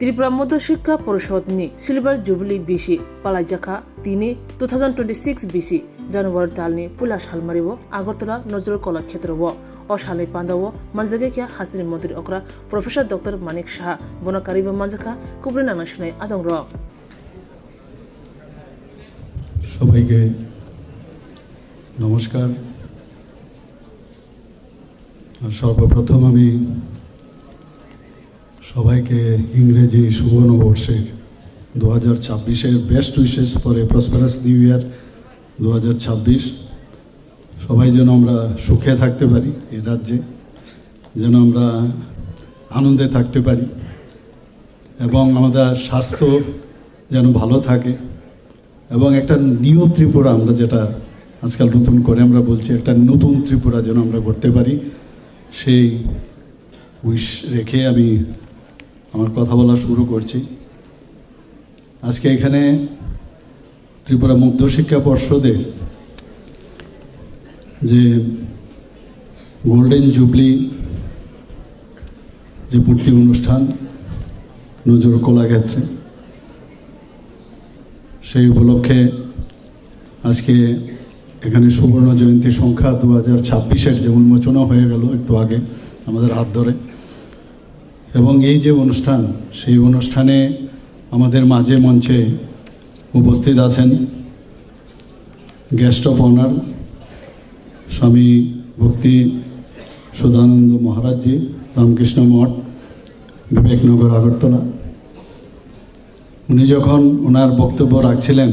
ত্রিপুরা মধ্যশিক্ষা পরিষদ ni Silver Jubilee BC Palajaka tini 2026 BC January talni pula shalmaribo Agartala Nojor Kola Khetrobo o shalai pandawo manjage kya hasri mantri okra Professor Dr. Manik Shah bonakaribo manjaka kubrina nashnai adongro সবাইকে নমস্কার। সর্বপ্রথম আমি সবাইকে ইংরেজি শুভনবর্ষের 2026-এর best wishes for a prosperous new year 2026। সবাই যেন আমরা সুখে থাকতে পারি, এই রাজ্যে যেন আমরা আনন্দে থাকতে পারি এবং আমাদের স্বাস্থ্য যেন ভালো থাকে এবং একটা নিউ ত্রিপুরা, আমরা যেটা আজকাল নতুন করে আমরা বলছি, একটা নতুন ত্রিপুরা যেন আমরা করতে পারি, সেই উইশ রেখে আমি আমার কথা বলা শুরু করছি। আজকে এখানে ত্রিপুরা মধ্যশিক্ষা পর্ষদে যে গোল্ডেন জুবলি যে পূর্তি অনুষ্ঠান নজর কলাক্ষেত্রে, সেই উপলক্ষে আজকে এখানে সুবর্ণ জয়ন্তী সংখ্যা 2026-এর যে উন্মোচন হয়ে গেল একটু আগে আমাদের হাত ধরে, এবং এই যে অনুষ্ঠান, সেই অনুষ্ঠানে আমাদের মাঝে মঞ্চে উপস্থিত আছেন গেস্ট অফ অনার স্বামী ভক্তি সুধানন্দ মহারাজজি, রামকৃষ্ণ মঠ, বিবেকনগর, আগরতলা। উনি যখন ওনার বক্তব্য রাখছিলেন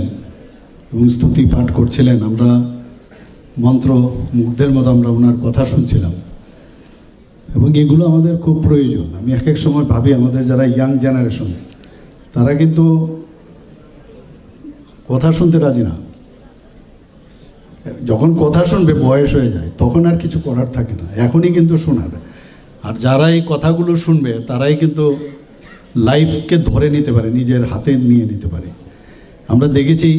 এবং স্তুতি পাঠ করছিলেন, আমরা মন্ত্র মুগ্ধের মতো আমরা ওনার কথা শুনছিলাম এবং এগুলো আমাদের খুব প্রয়োজন। আমি এক এক সময় ভাবি আমাদের যারা ইয়াং জেনারেশন, তারা কিন্তু কথা শুনতে রাজি না। যখন কথা শুনবে বয়স হয়ে যায়, তখন আর কিছু করার থাকে না, এখনই কিন্তু শোনার। আর যারা এই কথাগুলো শুনবে তারাই কিন্তু লাইফকে ধরে নিতে পারে, নিজের হাতে নিয়ে নিতে পারে। আমরা দেখেছি,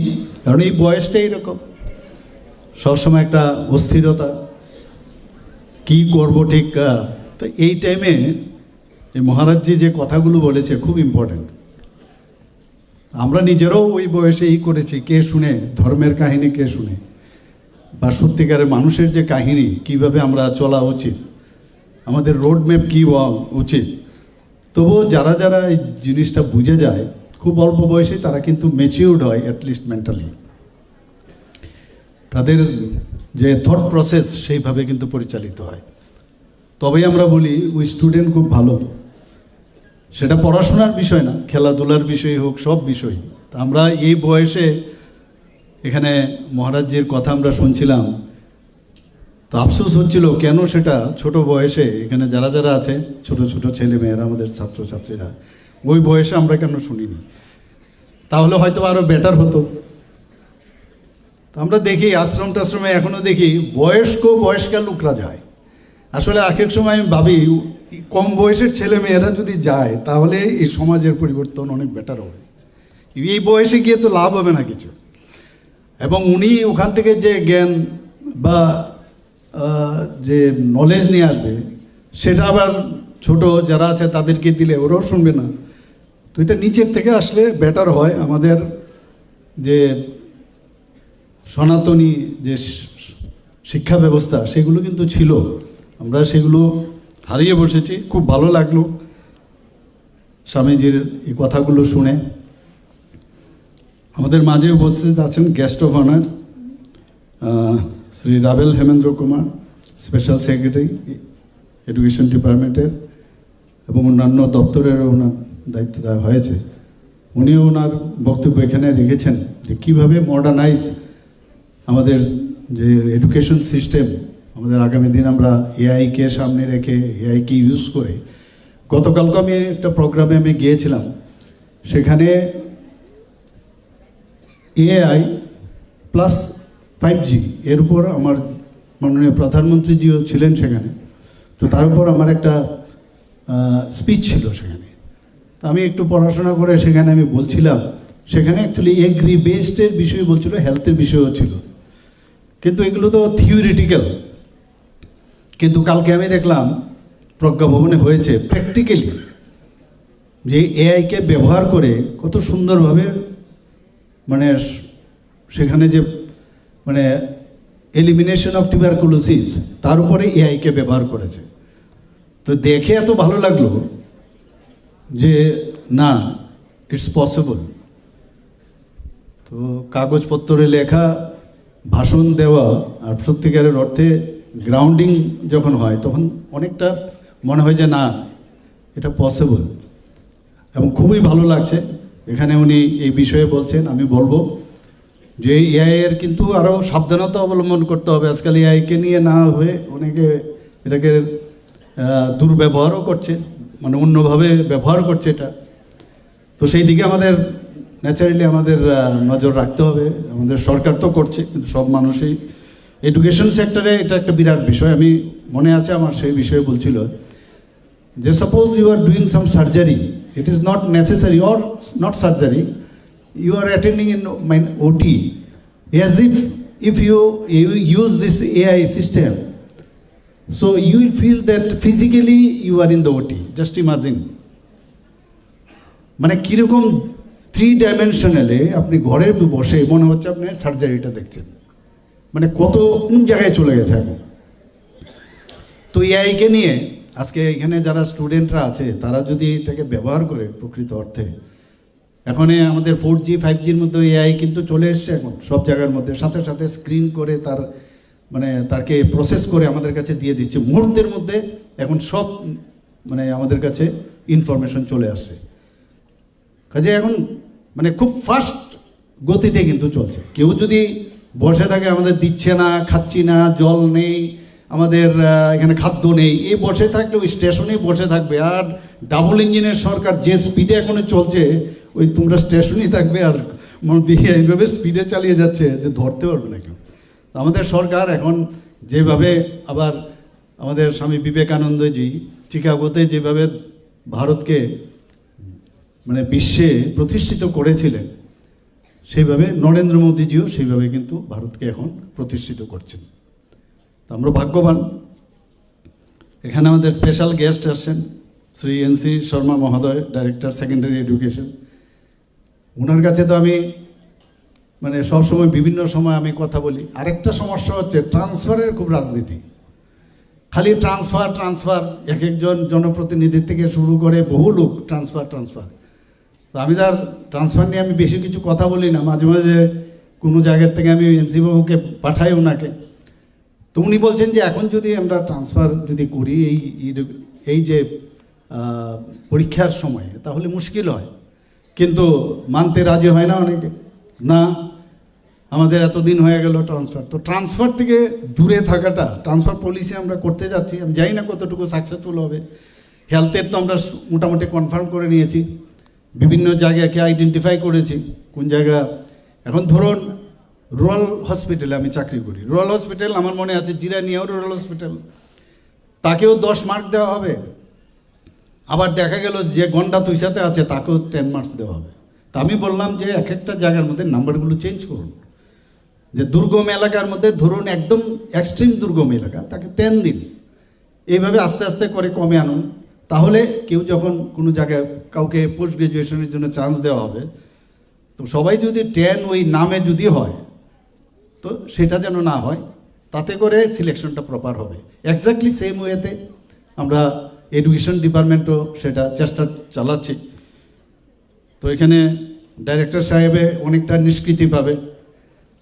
কারণ এই বয়সটাই এরকম, সবসময় একটা অস্থিরতা, কি করব ঠিক। তো এই টাইমে এই মহারাজজি যে কথাগুলো বলেছে খুব ইম্পর্ট্যান্ট। আমরা নিজেরাও ওই বয়সে এই করেছি, কে শুনে ধর্মের কাহিনী, কে শুনে বা সত্যিকারের মানুষের যে কাহিনী, কিভাবে আমরা চলা উচিত, আমাদের রোড ম্যাপ কী হওয়া উচিত। তবুও যারা যারা এই জিনিসটা বুঝে যায় খুব অল্প বয়সে, তারা কিন্তু ম্যাচিউরড হয়, অ্যাটলিস্ট মেন্টালি। তাদের যে থট প্রসেস সেইভাবে কিন্তু পরিচালিত হয়। তবেই আমরা বলি ওই স্টুডেন্ট খুব ভালো। সেটা পড়াশোনার বিষয় না, খেলাধুলার বিষয় হোক, সব বিষয়। তা আমরা এই বয়সে এখানে মহারাজজির কথা আমরা শুনছিলাম, তো আফসোস হচ্ছিল কেন সেটা ছোট বয়সে এখানে যারা যারা আছে, ছোট ছোট ছেলে মেয়েরা, আমাদের ছাত্রছাত্রীরা, ওই বয়সে আমরা কেন শুনিনি। তাহলে হয়তো আরও বেটার হতো। আমরা দেখি আশ্রম টাশ্রমে এখনও দেখি বয়স্কা লোকরা যায়। আসলে এক এক সময় আমি ভাবি, কম বয়সের ছেলে মেয়েরা যদি যায় তাহলে এই সমাজের পরিবর্তন অনেক বেটার হবে। এই বয়সে গিয়ে তো লাভ হবে না কিছু। এবং উনি ওখান থেকে যে জ্ঞান বা যে নলেজ নিয়ে আসবে, সেটা আবার ছোট যারা আছে তাদেরকে দিলে ওরাও শুনবে না। তো এটা নিচের থেকে আসলে বেটার হয়। আমাদের যে সনাতনী যে শিক্ষা ব্যবস্থা, সেগুলো কিন্তু ছিল, আমরা সেগুলো হারিয়ে বসেছি। খুব ভালো লাগলো স্বামীজির এই কথাগুলো শুনে। আমাদের মাঝে উপস্থিত আছেন guest of honour Shri ravel Hemendra Kumar, special secretary education ডিপার্টমেন্টের, এবং অন্যান্য দপ্তরেরও ওনার দায়িত্ব দেওয়া হয়েছে। উনিও ওনার বক্তব্য এখানে রেখেছেন যে কীভাবে মডার্নাইজ আমাদের যে এডুকেশন সিস্টেম, আমাদের আগামী দিন আমরা এআইকে সামনে রেখে, এআইকে ইউজ করে। গতকালকে আমি একটা প্রোগ্রামে আমি গিয়েছিলাম, সেখানে এআই প্লাস 5G এর উপর আমার মাননীয় প্রধানমন্ত্রীজিও ছিলেন সেখানে। তো তার উপর আমার একটা স্পিচ ছিল সেখানে। তো আমি একটু পড়াশোনা করে সেখানে আমি বলছিলাম, সেখানে অ্যাকচুয়ালি এগ্রি বেসডের বিষয় বলছিল, হেলথের বিষয়ও ছিল, কিন্তু এগুলো তো থিওরিটিক্যাল। কিন্তু কালকে আমি দেখলাম প্রজ্ঞা ভবনে হয়েছে প্র্যাকটিক্যালি যে এআইকে ব্যবহার করে কত সুন্দরভাবে মানে সেখানে যে মানে এলিমিনেশন অফ টিউবারকুলোসিস তার উপরে এআইকে ব্যবহার করেছে। তো দেখে এত ভালো লাগলো যে না, ইটস পসিবল। তো কাগজপত্রে লেখা, ভাষণ দেওয়া আর সত্যিকারের অর্থে গ্রাউন্ডিং যখন হয় তখন অনেকটা মনে হয় যে না, এটা পসিবল। এবং খুবই ভালো লাগছে এখানে উনি এই বিষয়ে বলছেন। আমি বলবো যে এআই এর কিন্তু আরও সাবধানতা অবলম্বন করতে হবে। আজকাল এআইকে নিয়ে না হয়ে অনেকে এটাকে দুর্ব্যবহারও করছে, মানে অন্যভাবে ব্যবহার করছে এটা। তো সেই দিকে আমাদের ন্যাচারালি আমাদের নজর রাখতে হবে। আমাদের সরকার তো করছে, কিন্তু সব মানুষই এডুকেশন সেক্টরে এটা একটা বিরাট বিষয়। আমি মনে আছে আমার সেই বিষয়ে বলছিল যে suppose you are doing some surgery, it is not necessary or not surgery, you are attending in my OT, as if you use this AI system, so you will feel that physically you are in the OT. Just imagine, মানে কীরকম 3 ডাইমেনশনালে আপনি ঘরে বসে মনে হচ্ছে আপনি সার্জারিটা দেখছেন, মানে কত কোন জায়গায় চলে গেছে এখন। তো এআইকে নিয়ে আজকে এখানে যারা স্টুডেন্টরা আছে তারা যদি এটাকে ব্যবহার করে প্রকৃত অর্থে, এখন আমাদের 4G 5Gর মধ্যে এআই কিন্তু চলে এসছে এখন সব জায়গার মধ্যে, সাথে সাথে স্ক্রিন করে তার মানে তাকে প্রসেস করে আমাদের কাছে দিয়ে দিচ্ছে মুহূর্তের মধ্যে। এখন সব মানে আমাদের কাছে ইনফরমেশন চলে আসছে, কাজে এখন মানে খুব ফাস্ট গতিতে কিন্তু চলছে। কেউ যদি বসে থাকে আমাদের দিচ্ছে না, খাচ্ছি না, জল নেই, আমাদের এখানে খাদ্য নেই, এই বসে থাকলে ওই স্টেশনেই বসে থাকবে। আর ডাবল ইঞ্জিনের সরকার যে স্পিডে এখনো চলছে, ওই তোমরা স্টেশনেই থাকবে আর মনে দিয়ে এইভাবে স্পিডে চালিয়ে যাচ্ছে যে ধরতে পারবে না কেউ। আমাদের সরকার এখন যেভাবে আবার আমাদের স্বামী বিবেকানন্দজি চিকাগোতে যেভাবে ভারতকে মানে বিশ্বে প্রতিষ্ঠিত করেছিলেন, সেইভাবে নরেন্দ্র মোদীজিও সেইভাবে কিন্তু ভারতকে এখন প্রতিষ্ঠিত করছেন। তো আমরা ভাগ্যবান। এখানে আমাদের স্পেশাল গেস্ট আসছেন শ্রী NC শর্মা মহোদয়, ডাইরেক্টর সেকেন্ডারি এডুকেশন। ওনার কাছে তো আমি মানে সবসময় বিভিন্ন সময় আমি কথা বলি। আরেকটা সমস্যা হচ্ছে ট্রান্সফারের খুব রাজনীতি, খালি ট্রান্সফার, এক একজন জনপ্রতিনিধির থেকে শুরু করে বহু লোক ট্রান্সফার। তো আমি তার ট্রান্সফার নিয়ে আমি বেশি কিছু কথা বলি না। মাঝে মাঝে কোনো জায়গার থেকে আমি NC বাবুকে পাঠাই ওনাকে, তো উনি বলছেন যে এখন যদি আমরা ট্রান্সফার যদি করি এই যে পরীক্ষার সময়ে, তাহলে মুশকিল হয়। কিন্তু মানতে রাজি হয় না অনেকে, না আমাদের এতদিন হয়ে গেল ট্রান্সফার। তো ট্রান্সফার থেকে দূরে থাকাটা, ট্রান্সফার পলিসি আমরা করতে যাচ্ছি, আমি জানি না কতটুকু সাকসেসফুল হবে। হেলথের তো আমরা মোটামুটি কনফার্ম করে নিয়েছি, বিভিন্ন জায়গাকে আইডেন্টিফাই করেছি কোন জায়গা। এখন ধরুন রুরাল হসপিটালে আমি চাকরি করি, রুরাল হসপিটাল আমার মনে আছে জিরানিয়াও রুরাল হসপিটাল, তাকেও 10 মার্ক দেওয়া হবে। আবার দেখা গেল যে গন্ডা তুইসাতে আছে তাকেও 10 মার্কস দেওয়া হবে। তা আমি বললাম যে এক একটা জায়গার মধ্যে নাম্বারগুলো চেঞ্জ করুন, যে দুর্গম এলাকার মধ্যে ধরুন একদম এক্সট্রিম দুর্গম এলাকা, তাকে 10 দিন, এইভাবে আস্তে আস্তে করে কমে আনুন। তাহলে কেউ যখন কোনো জায়গায় কাউকে পোস্ট গ্রাজুয়েশনের জন্য চান্স দেওয়া হবে, তো সবাই যদি 10 ওই নামে যদি হয়, তো সেটা যেন না হয়, তাতে করে সিলেকশনটা প্রপার হবে। এক্স্যাক্টলি সেম ওয়েতে আমরা এডুকেশন ডিপার্টমেন্টও সেটা চেষ্টা চালাচ্ছি। তো এখানে ডাইরেক্টর সাহেবে অনেকটা নিষ্কৃতি পাবে।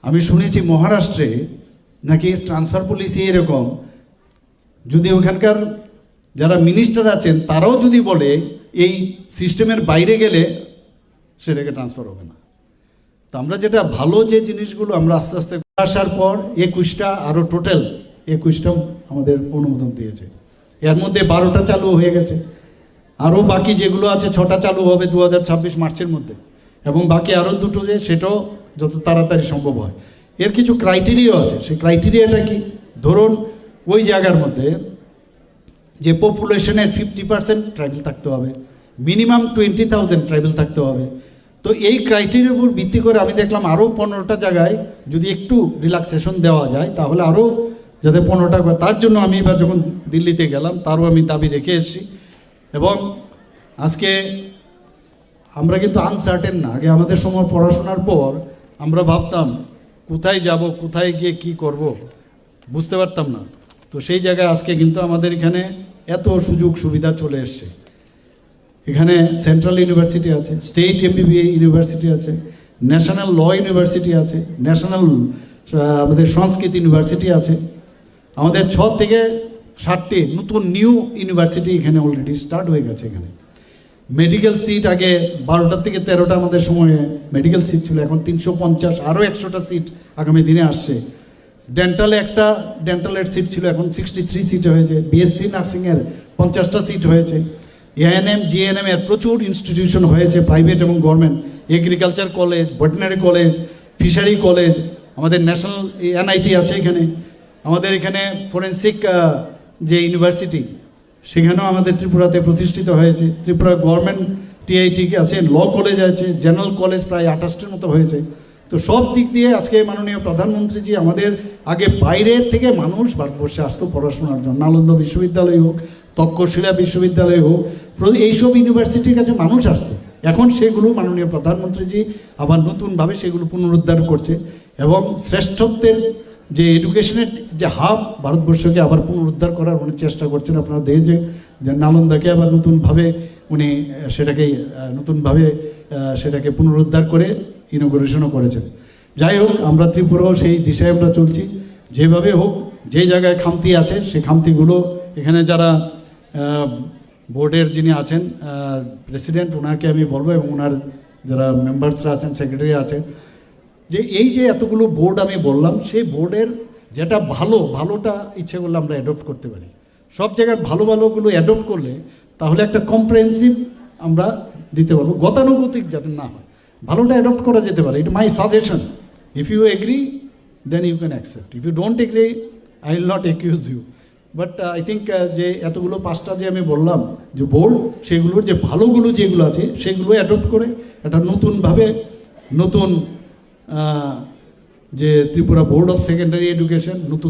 আমি শুনেছি মহারাষ্ট্রে নাকি ট্রান্সফার পলিসি এরকম, যদি ওখানকার যারা মিনিস্টার আছেন তারাও যদি বলে এই সিস্টেমের বাইরে গেলে সেটাকে ট্রান্সফার হবে না। তো আমরা যেটা ভালো যে জিনিসগুলো আমরা আস্তে আস্তে আসার পর 21টা আরও টোটাল 21টাও আমাদের অনুমোদন দিয়েছে। এর মধ্যে 12টা চালু হয়ে গেছে, আরও বাকি যেগুলো আছে 6টা চালু হবে 2026 মার্চের মধ্যে, এবং বাকি আরও 2টো যে সেটাও যত তাড়াতাড়ি সম্ভব হয়। এর কিছু ক্রাইটেরিয়া আছে, সেই ক্রাইটেরিয়াটা কি, ধরুন ওই জায়গার মধ্যে যে পপুলেশনের 50% ট্রাইবেল থাকতে হবে, মিনিমাম 20,000 ট্রাইবেল থাকতে হবে। তো এই ক্রাইটেরিয়ার উপর ভিত্তি করে আমি দেখলাম আরও 15টা জায়গায় যদি একটু রিল্যাক্সেশন দেওয়া যায় তাহলে আরও যাতে 15টা, তার জন্য আমি এবার যখন দিল্লিতে গেলাম তারও আমি দাবি রেখে এসেছি। এবং আজকে আমরা কিন্তু আনসার্টেন না। আগে আমাদের সময় পড়াশোনার পর আমরা ভাবতাম কোথায় যাব, কোথায় গিয়ে কি করব, বুঝতে পারতাম না। তো সেই জায়গায় আজকে কিন্তু আমাদের এখানে এত সুযোগ সুবিধা চলে এসছে। এখানে সেন্ট্রাল ইউনিভার্সিটি আছে, স্টেট এমবিবিএ ইউনিভার্সিটি আছে, ন্যাশনাল ল ইউনিভার্সিটি আছে, ন্যাশনাল আমাদের সংস্কৃত ইউনিভার্সিটি আছে। আমাদের 6 থেকে 7টি নতুন নিউ ইউনিভার্সিটি এখানে অলরেডি স্টার্ট হয়ে গেছে। এখানে মেডিকেল সিট আগে 12টা থেকে 13টা আমাদের সময়ে মেডিকেল সিট ছিল, এখন 350, আরও 100টা সিট আগামী দিনে আসছে। ডেন্টালের সিট ছিল, এখন 63 সিট হয়েছে। বিএসসি নার্সিংয়ের 50টা সিট হয়েছে। এএনএম জিএনএম এর প্রচুর ইনস্টিটিউশন হয়েছে, প্রাইভেট এবং government. Agriculture college, veterinary college, fishery college, আমাদের ন্যাশনাল এনআইটি আছে এখানে। আমাদের এখানে ফরেন্সিক যে ইউনিভার্সিটি, সেখানেও আমাদের ত্রিপুরাতে প্রতিষ্ঠিত হয়েছে। ত্রিপুরা গভর্নমেন্ট টিআইটি আছে, ল কলেজ আছে, জেনারেল কলেজ প্রায় 28টার মতো হয়েছে। তো সব দিক দিয়ে আজকে মাননীয় প্রধানমন্ত্রীজি আমাদের আগে বাইরের থেকে মানুষ ভারতবর্ষে আসতো পড়াশোনার জন্য, নালন্দা বিশ্ববিদ্যালয় হোক, তক্ষশিলা বিশ্ববিদ্যালয় হোক, এইসব ইউনিভার্সিটির কাছে মানুষ আসতো। এখন সেগুলো মাননীয় প্রধানমন্ত্রীজি আবার নতুনভাবে সেগুলো পুনরুদ্ধার করছে এবং শ্রেষ্ঠত্বের যে এডুকেশনের যে হাব ভারতবর্ষকে আবার পুনরুদ্ধার করার উনি চেষ্টা করছেন। আপনারা দেখেন যে নালন্দাকে আবার নতুনভাবে উনি সেটাকে পুনরুদ্ধার করে ইনোগ্রেশনও করেছেন। যাই হোক, আমরা ত্রিপুরাও সেই দিশায় আমরা চলছি। যেভাবে হোক, যে জায়গায় খামতি আছে সেই খামতিগুলো এখানে যারা বোর্ডের যিনি আছেন প্রেসিডেন্ট, ওনাকে আমি বলবো, এবং ওনার যারা মেম্বার্সরা আছেন, সেক্রেটারি আছেন, যে এই যে এতগুলো বোর্ড আমি বললাম, সেই বোর্ডের যেটা ভালোটা ইচ্ছে করলে আমরা অ্যাডপ্ট করতে পারি। সব জায়গায় ভালোগুলো অ্যাডপ্ট করলে তাহলে একটা কম্প্রিহেনসিভ আমরা দিতে পারবো, গতানুগতিক যাতে না হয়, ভালোটা অ্যাডপ্ট করা যেতে পারে। এটা my suggestion. If you agree then you can accept, if you don't agree I will not accuse you. But I think যে এতগুলো 5টা যে আমি বললাম যে বোর্ড, সেগুলোর যে ভালোগুলো যেগুলো আছে সেগুলো অ্যাডপ্ট করে একটা নতুন যে Tripura board of secondary education নতুন